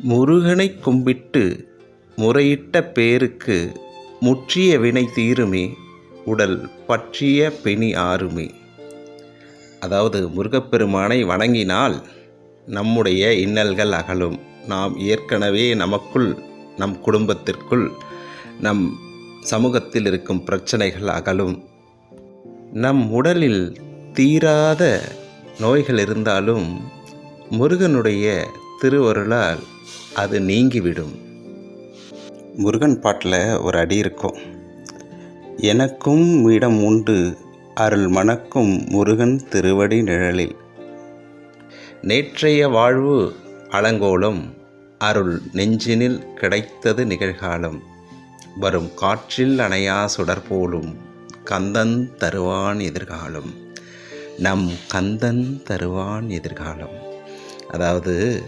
முருகனை கும்பிட்டு முறையிட்ட பேருக்கு முற்றிய வினை தீருமே, உடல் பற்றிய பிணி ஆறுமே. அதாவது முருகப்பெருமானை வணங்கினால் நம்முடைய இன்னல்கள் அகலும். நாம் ஏற்கனவே நமக்குள், நம் குடும்பத்திற்குள், நம் சமூகத்தில் இருக்கும் பிரச்சனைகள் அகலும். நம் உடலில் தீராத நோய்கள் இருந்தாலும் முருகனுடைய திருவருளால் அது நீங்கிவிடும். முருகன் பாட்டில் ஒரு அடி இருக்கும். எனக்கும் இடம் உண்டு அருள் மணக்கும் முருகன் திருவடி நிழலில். நேற்றைய வாழ்வு அலங்கோலம், அருள் நெஞ்சினில் கிடைத்தது நிகழ்காலம். வரும் காற்றில் அணையா சுடர் போலும் கந்தன் தருவான் எதிர்காலம். நம் கந்தன் தருவான் எதிர்காலம். அதாவது